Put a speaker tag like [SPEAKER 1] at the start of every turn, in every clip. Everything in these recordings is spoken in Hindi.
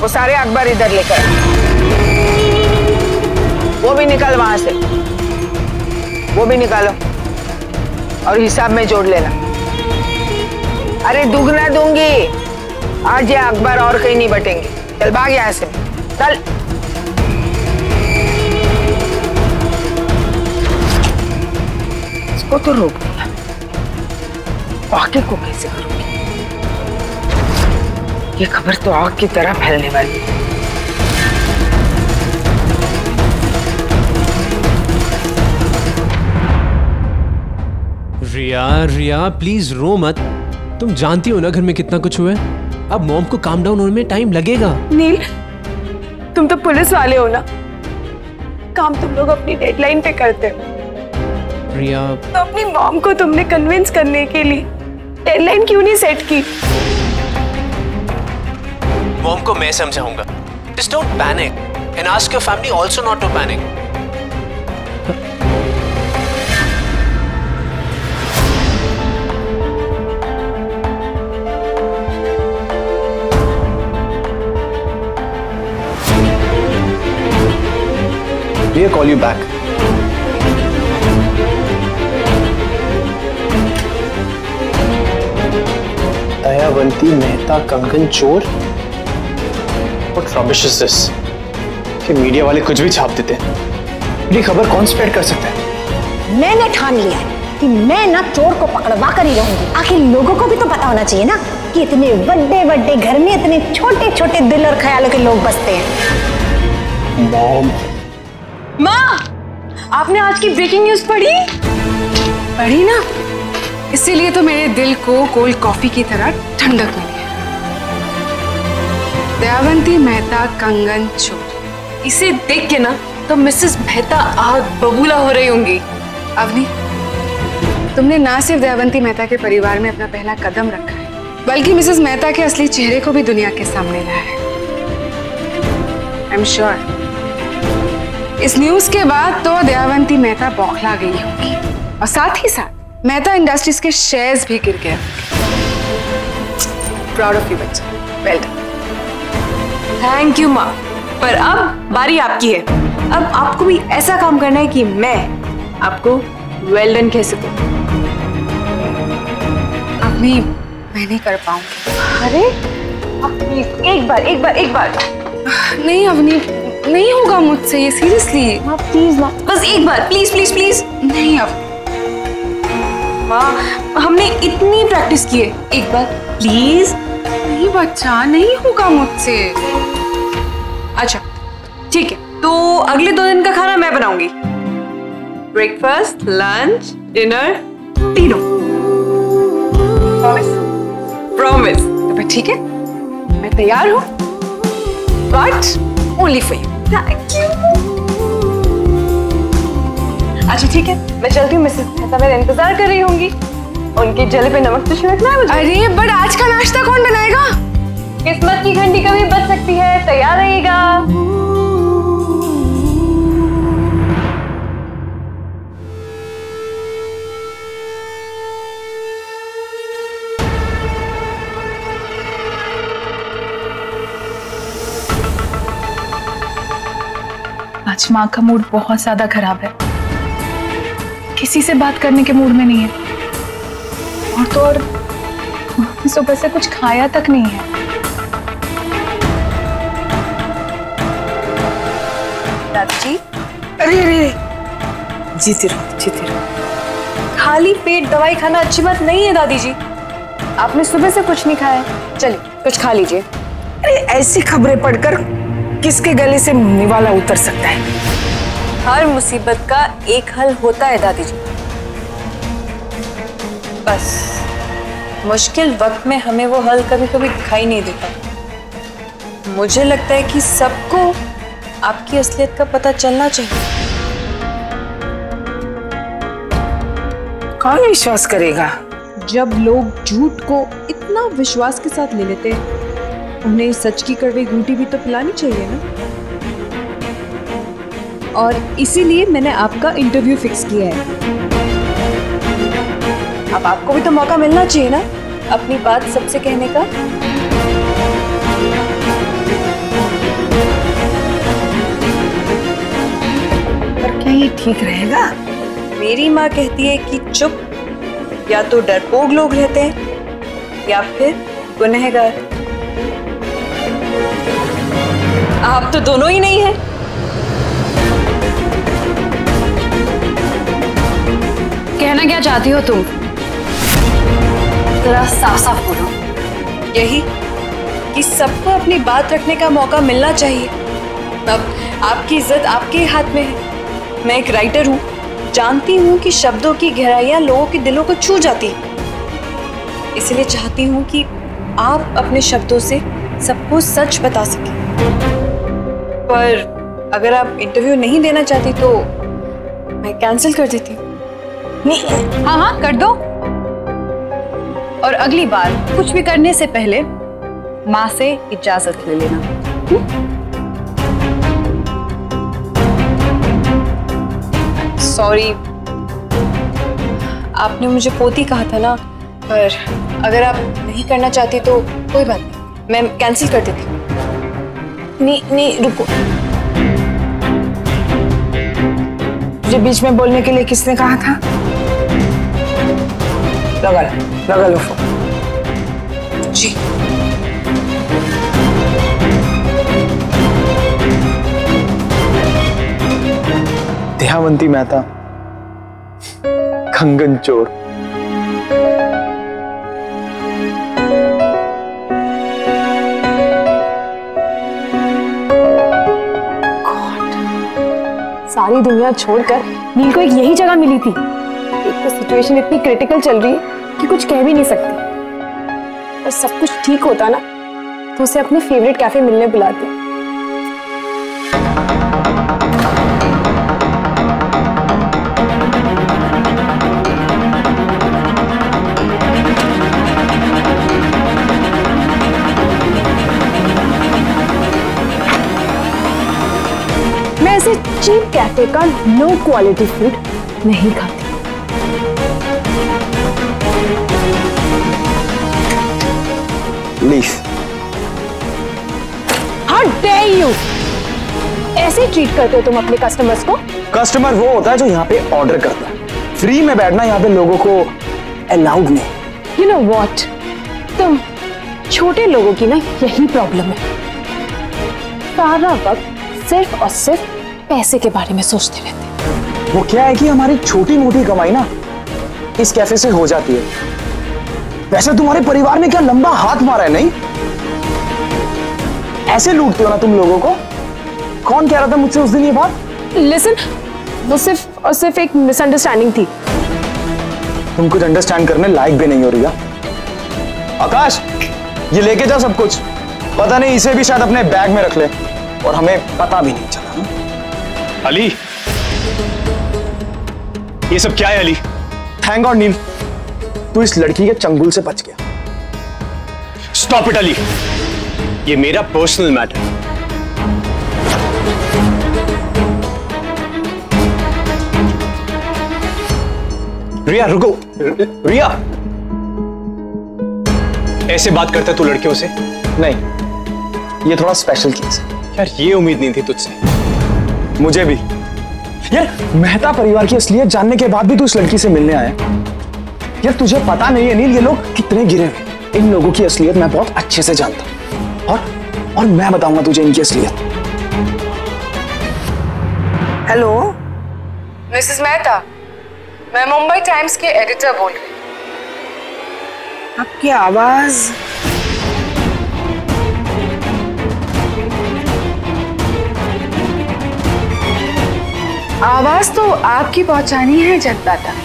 [SPEAKER 1] वो सारे अखबार इधर लेकर आ। वो भी निकाल वहां से, वो भी निकालो और हिसाब में जोड़ लेना। अरे दुगना दूंगी, आज ये अखबार और कहीं नहीं बटेंगे। चल भाग यहाँ से, चल। इसको तो रोक दिया, बाकी को कैसे करूंगी? ये खबर तो आग की तरह फैलने वाली है।
[SPEAKER 2] रिया प्लीज रो मत। तुम जानती हो ना घर में कितना कुछ हुआ है। अब मॉम को काम डाउन होने में टाइम लगेगा।
[SPEAKER 3] नील, तुम तो पुलिस वाले हो ना, काम तुम लोग अपनी डेडलाइन पे करते हो।
[SPEAKER 2] रिया,
[SPEAKER 3] तो अपनी मॉम को तुमने कन्विंस करने के लिए डेडलाइन क्यों नहीं सेट की?
[SPEAKER 2] मॉम को मैं समझाऊंगा। Just don't panic and ask your family also not to panic.
[SPEAKER 4] May I call you back? Dayawanti Mehta कंगन चोर? What rubbish is this? कि मीडिया वाले कुछ भी छाप देते हैं। ये खबर कौन स्प्रेड कर सकता है?
[SPEAKER 5] मैंने ठान लिया है कि मैं ना चोर को पकड़वा कर ही रहूंगी। आखिर लोगों को भी तो पता होना चाहिए ना कि इतने बड़े बड़े घर में इतने छोटे छोटे दिल और ख्यालों के लोग बसते हैं।
[SPEAKER 4] मॉम,
[SPEAKER 3] माँ, आपने आज की ब्रेकिंग न्यूज पढ़ी? पढ़ी ना, इसीलिए तो मेरे दिल को कोल्ड कॉफी की तरह ठंडक मिली है। दयावंती मेहता कंगन चोर, इसे देख के ना तो मिसेस मेहता आग बबूला हो रही होंगी। अवनी, तुमने ना सिर्फ दयावंती मेहता के परिवार में अपना पहला कदम रखा है, बल्कि मिसेस मेहता के असली चेहरे को भी दुनिया के सामने लाया है। आई एम श्योर इस न्यूज के बाद तो दयावंती मेहता बौखला गई होगी और साथ ही साथ मेहता इंडस्ट्रीज के शेयर्स भी गिर गए। प्राउड ऑफ यू बच्चा, वेल डन। थैंक यू माँ, पर अब बारी आपकी है। अब आपको भी ऐसा काम करना है कि मैं आपको वेल डन कह सकूं। अपनी मैं नहीं कर पाऊंगी। अरे प्लीज एक बार नहीं अवनी, नहीं होगा मुझसे ये, सीरियसली माँ प्लीज माँ, बस एक बार प्लीज प्लीज प्लीज। नहीं अब माँ, हमने इतनी प्रैक्टिस की है, एक बार प्लीज। नहीं बच्चा, नहीं होगा मुझसे। अच्छा ठीक है, तो अगले 2 दिन का खाना मैं बनाऊंगी। ब्रेकफास्ट, लंच, डिनर, तीनों। प्रॉमिस? प्रॉमिस। तो फिर ठीक है, मैं तैयार हूँ, but only for you. Thank you. अच्छा ठीक है, मैं चलती हूँ, मिसेस मेहता मेरा इंतजार कर रही होंगी। उनके जले पे नमक तो छिड़कना है मुझे। अरे बट आज का नाश्ता कौन बनाएगा? किस्मत की घंटी कभी बज सकती है, तैयार रहिएगा।
[SPEAKER 6] आज माँ का मूड बहुत ज्यादा खराब है, किसी से बात करने के मूड में नहीं है, और तो और सुबह से कुछ खाया तक नहीं है।
[SPEAKER 3] दादी, अरे जीती रहो। खाली पेट दवाई खाना अच्छी बात नहीं है दादी जी। आपने सुबह से कुछ नहीं खाया, चलिए कुछ खा लीजिए।
[SPEAKER 1] अरे ऐसी खबरें पढ़कर किसके गले से निवाला उतर सकता है?
[SPEAKER 3] हर मुसीबत का एक हल होता है दादी जी, बस मुश्किल वक्त में हमें वो हल कभी कभी दिखाई नहीं देता। मुझे लगता है कि सबको आपकी असलियत का पता चलना चाहिए।
[SPEAKER 1] कौन विश्वास करेगा?
[SPEAKER 7] जब लोग झूठ को इतना विश्वास के साथ ले लेते हैं, उन्हें सच की कड़वी घूंटी भी तो पिलानी चाहिए ना। और इसीलिए मैंने आपका इंटरव्यू फिक्स किया है।
[SPEAKER 3] अब आपको भी तो मौका मिलना चाहिए ना अपनी बात सबसे कहने का।
[SPEAKER 1] ठीक रहेगा?
[SPEAKER 7] मेरी माँ कहती है कि चुप या तो डरपोक लोग रहते हैं या फिर गुनहगार। आप तो दोनों ही नहीं है।
[SPEAKER 3] कहना क्या चाहती हो तुम? जरा साफ साफ बोलो।
[SPEAKER 7] यही कि सबको अपनी बात रखने का मौका मिलना चाहिए। अब आपकी इज्जत आपके हाथ में है। मैं एक राइटर हूँ, जानती हूँ कि शब्दों की गहराइयाँ लोगों के दिलों को छू जाती है। इसलिए चाहती हूँ कि आप अपने शब्दों से सबको सच बता सकें। पर अगर आप इंटरव्यू नहीं देना चाहती तो मैं कैंसिल कर देती हूँ।
[SPEAKER 3] हाँ हाँ कर दो। और अगली बार कुछ भी करने से पहले माँ से इजाजत ले लेना।
[SPEAKER 7] सॉरी, आपने मुझे पोती कहा था ना, पर अगर आप नहीं करना चाहती तो कोई बात नहीं, मैं कैंसिल कर देती हूँ।
[SPEAKER 1] नहीं रुको, मुझे बीच में बोलने के लिए किसने कहा था? लगा लो फोन।
[SPEAKER 7] जी
[SPEAKER 4] देहावंती मेहता, कंगन चोर।
[SPEAKER 8] सारी दुनिया छोड़कर नील को एक यही जगह मिली थी। एक तो सिचुएशन इतनी क्रिटिकल चल रही है कि कुछ कह भी नहीं सकती। और सब कुछ ठीक होता ना तो उसे अपने फेवरेट कैफे मिलने बुलाती। मैं ऐसे चीप कैफे का लो क्वालिटी फूड नहीं खाती।
[SPEAKER 4] Leaf,
[SPEAKER 8] How dare you! ऐसे ट्रीट करते हो तुम अपने कस्टमर्स को?
[SPEAKER 4] कस्टमर वो होता है जो यहाँ पे ऑर्डर करता है। फ्री में बैठना यहाँ पे लोगों को अलाउड नहीं।
[SPEAKER 8] You know what? तुम छोटे लोगों की ना यही प्रॉब्लम है। सारा वक्त सिर्फ और सिर्फ पैसे के बारे में सोचते रहते।
[SPEAKER 4] वो क्या है कि हमारी छोटी मोटी कमाई ना इस कैफे से हो जाती है। वैसे तुम्हारे परिवार ने क्या लंबा हाथ मारा है, नहीं? ऐसे लूटते हो ना तुम लोगों को। कौन कह रहा था मुझसे उस दिन ये बात?
[SPEAKER 8] Listen, वो सिर्फ और सिर्फ एक मिसअंडरस्टैंडिंग थी।
[SPEAKER 4] तुम कुछ अंडरस्टैंड करने लायक भी नहीं हो रही। आकाश, ये लेके जा सब कुछ। पता नहीं इसे भी शायद अपने बैग में रख ले और हमें पता भी नहीं चला।
[SPEAKER 9] अली, ये सब क्या है अली?
[SPEAKER 4] थैंक गॉड नील, तू इस लड़की के चंगुल से बच गया।
[SPEAKER 9] स्टॉप इट अली, ये मेरा पर्सनल मैटर है। रिया रुको, रिया, ऐसे बात करता तू लड़कियों से?
[SPEAKER 4] नहीं, ये थोड़ा स्पेशल केस है।
[SPEAKER 9] यार ये उम्मीद नहीं थी तुझसे।
[SPEAKER 4] मुझे भी। यार मेहता परिवार की असलियत जानने के बाद भी तू इस लड़की से मिलने आया। यार तुझे पता नहीं है नील, ये लोग कितने गिरे हुए। इन लोगों की असलियत मैं बहुत अच्छे से जानता हूं और मैं बताऊंगा तुझे इनकी असलियत।
[SPEAKER 1] हेलो
[SPEAKER 3] मिसेस मेहता, मैं मुंबई टाइम्स के एडिटर बोल रही हूँ।
[SPEAKER 1] आपकी आवाज
[SPEAKER 3] आवाज तो आपकी पहुंचानी है जनता तक।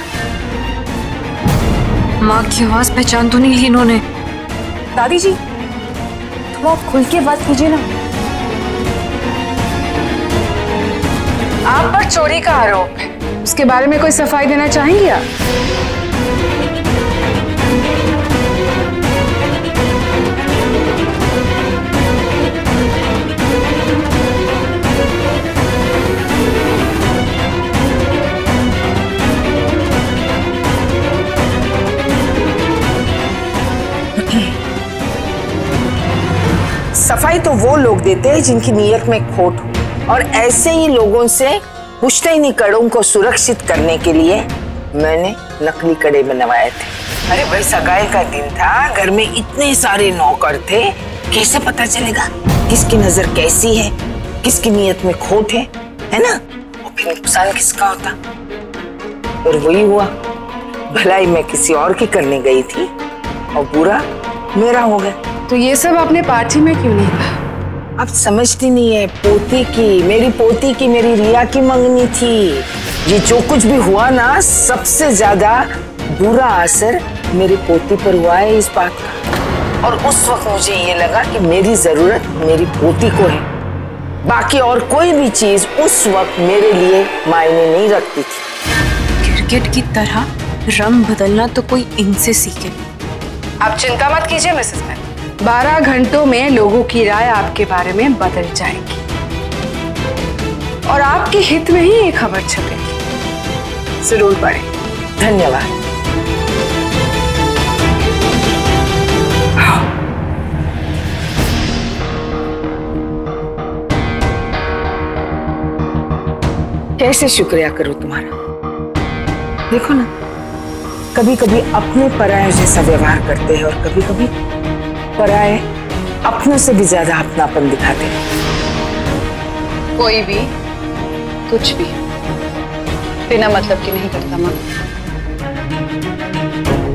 [SPEAKER 7] माँ की आवाज पहचान तो नहीं ली इन्होंने।
[SPEAKER 8] दादी जी, थोड़ा खुल के बात कीजिए ना।
[SPEAKER 3] आप पर चोरी का आरोप है, उसके बारे में कोई सफाई देना चाहेंगी आप?
[SPEAKER 1] सफाई तो वो लोग देते हैं जिनकी नीयत में खोट हो, और ऐसे ही लोगों से पुश्तैनी कड़ों को सुरक्षित करने के लिए मैंने नकली कड़े बनवाए थे। अरे भाई सगाई का दिन था, घर में इतने सारे नौकर थे, कैसे पता चलेगा किसकी नजर कैसी है, किसकी नीयत में खोट है ना? और फिर नुकसान किसका होता? और वही हुआ, भलाई मैं किसी और की करने गई थी और बुरा मेरा हो गया।
[SPEAKER 8] तो ये सब आपने पार्टी में क्यों नहीं कहा?
[SPEAKER 1] अब समझती नहीं है, पोती की, मेरी पोती की, मेरी रिया की मंगनी थी। ये जो कुछ भी हुआ ना, सबसे ज्यादा बुरा असर मेरी पोती पर हुआ है इस बात का। और उस वक्त मुझे ये लगा कि मेरी जरूरत मेरी पोती को है, बाकी और कोई भी चीज उस वक्त मेरे लिए मायने नहीं रखती थी।
[SPEAKER 3] क्रिकेट की तरह रंग बदलना तो कोई इनसे सीखे।
[SPEAKER 8] आप चिंता मत कीजिए मिसेस मैम, 12 घंटों में लोगों की राय आपके बारे में बदल जाएगी और आपके हित में ही ये खबर छपेगी। जरूर पढ़ें।
[SPEAKER 1] धन्यवाद। कैसे शुक्रिया करूं तुम्हारा? देखो ना, कभी कभी अपने पराये जैसा व्यवहार करते हैं और कभी कभी पराये अपनों से भी ज्यादा अपनापन दिखाते हैं।
[SPEAKER 3] कोई भी कुछ भी बिना मतलब की नहीं करता माँ।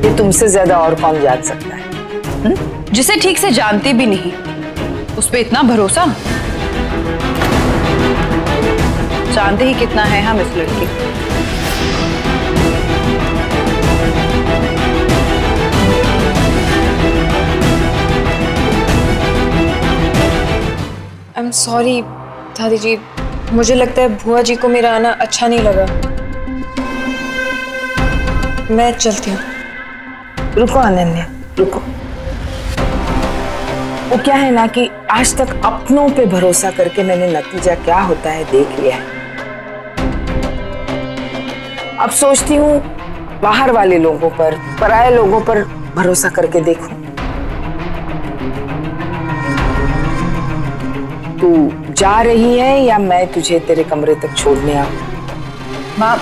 [SPEAKER 1] ये तुमसे ज्यादा और कौन जान सकता है?
[SPEAKER 3] जिसे ठीक से जानते भी नहीं, उस पे इतना भरोसा। जानते ही कितना है हम इस लड़की को।
[SPEAKER 7] आई एम सॉरी दादी जी, मुझे लगता है बुआ जी को मेरा आना अच्छा नहीं लगा। मैं चलती हूँ।
[SPEAKER 1] रुको अनन्या, रुको। वो क्या है ना कि आज तक अपनों पे भरोसा करके मैंने नतीजा क्या होता है देख लिया है। अब सोचती हूँ बाहर वाले लोगों पर, पराये लोगों पर भरोसा करके देखूं। तू जा रही है या मैं तुझे तेरे कमरे तक छोड़ने आऊं?
[SPEAKER 3] माँ,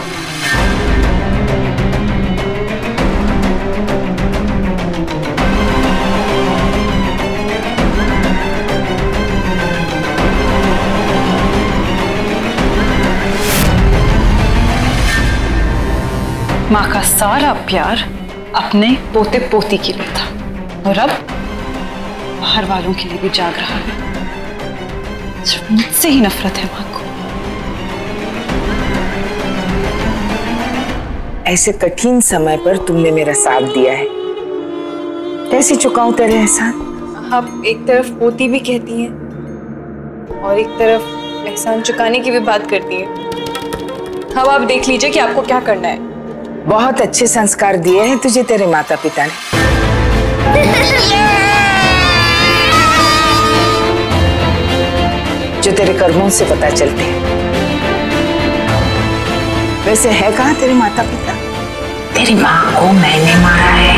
[SPEAKER 3] माँ का सारा प्यार अपने पोते पोती के लिए था और अब बाहर वालों के लिए भी जाग रहा है। सिर्फ मुझसे ही नफरत है माँ को।
[SPEAKER 1] ऐसे कठिन समय पर तुमने मेरा साथ दिया है, कैसे चुकाऊं तेरे एहसान?
[SPEAKER 7] आप एक तरफ पोती भी कहती हैं और एक तरफ एहसान चुकाने की भी बात करती हैं। अब आप देख लीजिए कि आपको क्या करना है।
[SPEAKER 1] बहुत अच्छे संस्कार दिए हैं तुझे तेरे माता पिता ने। जो तेरे कर्मों से पता चलते हैं। वैसे है कहाँ तेरे माता पिता? तेरी माँ को मैंने मारा है।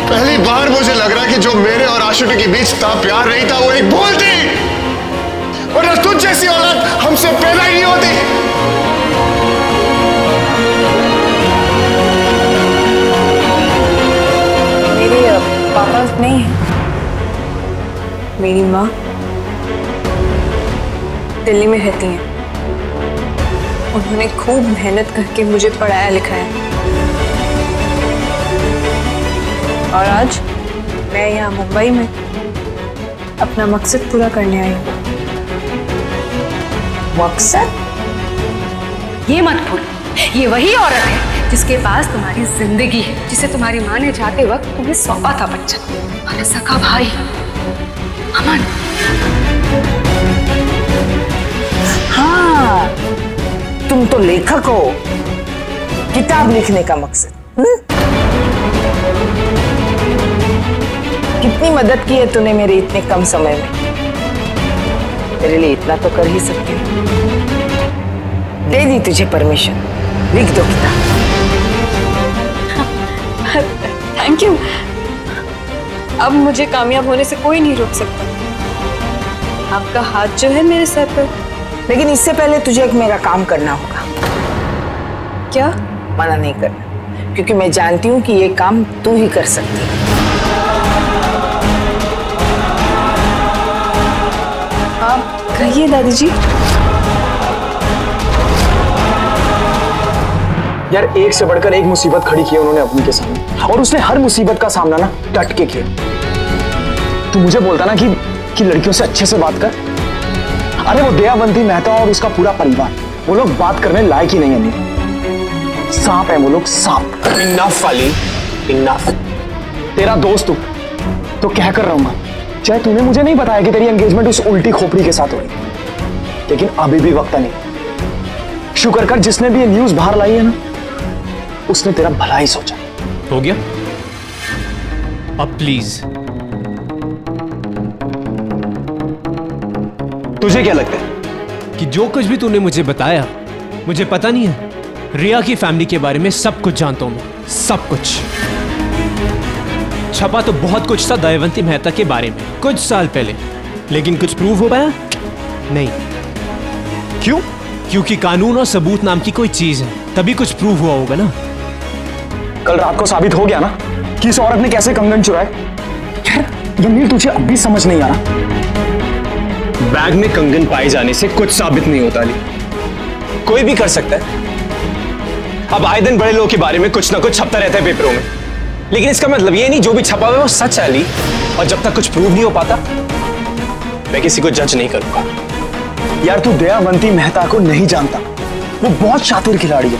[SPEAKER 10] पहली बार मुझे लग रहा कि जो मेरे और आशुटी के बीच था प्यार नहीं था, वो एक भूल थी, वरना तुझ जैसी औलाद हमसे पैदा ही नहीं होती।
[SPEAKER 7] मेरे पापा नहीं है, मेरी माँ दिल्ली में रहती हैं। उन्होंने खूब मेहनत करके मुझे पढ़ाया लिखाया और आज मैं यहाँ मुंबई में अपना मकसद पूरा करने आई हूँ।
[SPEAKER 1] मकसद?
[SPEAKER 8] ये मत भूल, ये वही औरत है जिसके पास तुम्हारी जिंदगी है, जिसे तुम्हारी माँ ने जाते वक्त तुम्हें सौंपा था बच्चा, तुम्हारा सका भाई अमन।
[SPEAKER 1] हाँ, तुम तो लेखक हो, किताब लिखने का मकसद। कितनी मदद की है तूने मेरे इतने कम समय में। तेरे लिए इतना तो कर ही सकती हूँ। दे दी तुझे परमिशन, लिख दो किताब।
[SPEAKER 7] Thank you. अब मुझे कामयाब होने से कोई नहीं रोक सकता। आपका हाथ जो है मेरे सर पर,
[SPEAKER 1] लेकिन इससे पहले तुझे एक मेरा काम करना होगा।
[SPEAKER 7] क्या?
[SPEAKER 1] मना नहीं करना, क्योंकि मैं जानती हूँ कि ये काम तू ही कर सकती है।
[SPEAKER 7] आप कहिए दादी जी।
[SPEAKER 4] यार एक से बढ़कर एक मुसीबत खड़ी की है उन्होंने अपनी के सामने, और उसने हर मुसीबत का सामना ना डट के किया। तू मुझे बोलता ना कि लड़कियों से अच्छे से बात कर। अरे वो दयावंती मेहता और उसका पूरा परिवार, वो लोग बात करने लायक ही नहीं है अनिल। सांप है वो लोग, सांप।
[SPEAKER 9] Enough Ali, enough.
[SPEAKER 4] तेरा दोस्त हूं तो कह कर रहूंगा, चाहे तूने मुझे नहीं बताया कि तेरी एंगेजमेंट उस उल्टी खोपड़ी के साथ हो रही, लेकिन अभी भी वक्त नहीं। शुक्र कर जिसने भी ये न्यूज बाहर लाई है ना, उसने तेरा भला ही सोचा।
[SPEAKER 2] हो गया? अब प्लीज।
[SPEAKER 4] तुझे क्या लगता है
[SPEAKER 2] कि जो कुछ भी तूने मुझे बताया, मुझे पता नहीं है। रिया की फैमिली के बारे में सब कुछ जानता हूं मैं, सब कुछ। छपा तो बहुत कुछ था दयावंती मेहता के बारे में कुछ साल पहले, लेकिन कुछ प्रूव हो पाया नहीं। क्यों? क्योंकि कानून और सबूत नाम की कोई चीज है, तभी कुछ प्रूव हुआ होगा ना।
[SPEAKER 4] कल रात को साबित हो गया ना कि इस औरत ने कैसे कंगन चुराए। यार नील, तुझे अब भी समझ नहीं आ रहा।
[SPEAKER 9] बैग में कंगन पाए जाने से कुछ साबित नहीं होता अली, कोई भी कर सकता है। अब आए दिन बड़े लोगों के बारे में कुछ ना कुछ छपता रहता है पेपरों में, लेकिन इसका मतलब ये नहीं जो भी छपा हुआ है वो सच है अली। और जब तक कुछ प्रूव नहीं हो पाता, मैं किसी को जज नहीं करूंगा।
[SPEAKER 4] यार तू दयावंती मेहता को नहीं जानता, वो बहुत शातिर खिलाड़ी है,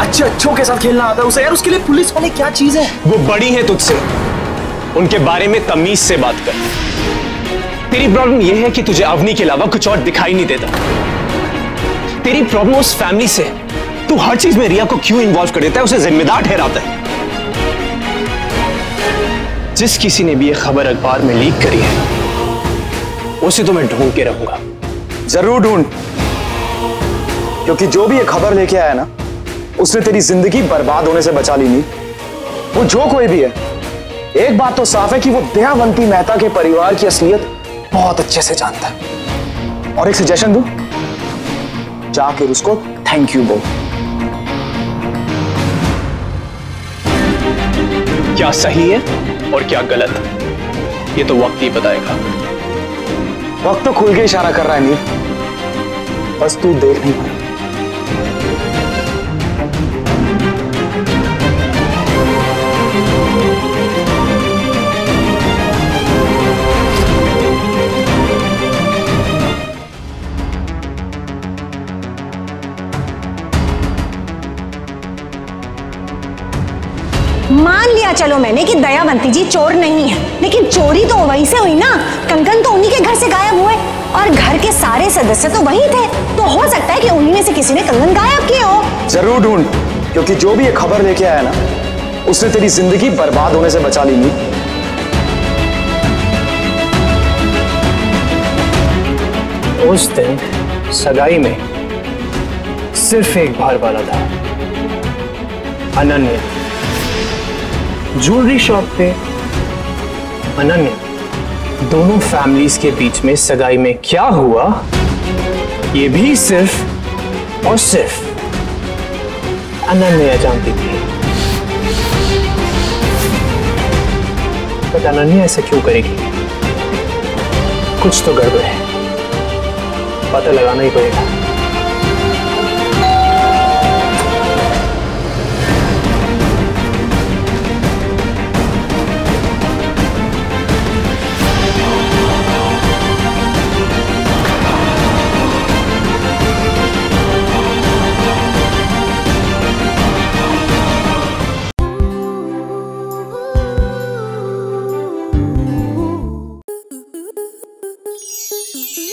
[SPEAKER 4] अच्छों के साथ खेलना आता है उसे। यार उसके लिए पुलिस वाले क्या चीज है।
[SPEAKER 9] वो बड़ी है तुझसे, उनके बारे में तमीज से बात कर। तेरी प्रॉब्लम यह है कि तुझे अवनी के अलावा कुछ और दिखाई नहीं देता। तेरी प्रॉब्लम उस फैमिली से है। तू हर चीज में रिया को क्यों इन्वॉल्व कर देता है, उसे जिम्मेदार ठहराता है। जिस किसी ने भी ये खबर अखबार में लीक करी है, उसे तो मैं ढूंढ के रहूंगा।
[SPEAKER 4] जरूर ढूंढ, क्योंकि जो भी ये खबर लेके आया ना, उसने तेरी जिंदगी बर्बाद होने से बचा ली। नहीं, वो जो कोई भी है, एक बात तो साफ है कि वो दयावंती मेहता के परिवार की असलियत बहुत अच्छे से जानता है। और एक सजेशन दूं, जाकर उसको थैंक यू बोल।
[SPEAKER 9] क्या सही है और क्या गलत, ये तो वक्त ही बताएगा।
[SPEAKER 4] वक्त तो खुल के इशारा कर रहा है नील, बस तू देख नहीं पा।
[SPEAKER 5] मान लिया चलो मैंने कि दयावंती जी चोर नहीं है, लेकिन चोरी तो वहीं से हुई ना। कंगन तो उन्हीं के घर से गायब हुए, और घर के सारे सदस्य तो वही थे, तो हो सकता है कि उन्हीं में से किसी ने कंगन गायब किए हो।
[SPEAKER 4] जरूर ढूंढ, क्योंकि जो भी ये खबर लेके आया ना, उसने तेरी जिंदगी बर्बाद होने से बचा ली। नहीं,
[SPEAKER 9] उस दिन सगाई में सिर्फ एक बार वाला था। अनन्या ज्वेलरी शॉप पे, अनन्या। दोनों फैमिलीज के बीच में सगाई में क्या हुआ, ये भी सिर्फ और सिर्फ अनन्या जानती थी। पर अनन्या ऐसा क्यों करेगी? कुछ तो गड़बड़ है, पता लगाना ही पड़ेगा।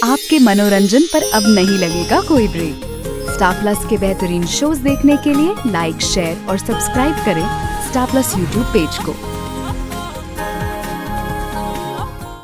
[SPEAKER 11] आपके मनोरंजन पर अब नहीं लगेगा कोई ब्रेक। स्टार प्लस के बेहतरीन शोज देखने के लिए लाइक, शेयर और सब्सक्राइब करें स्टार प्लस यूट्यूब पेज को।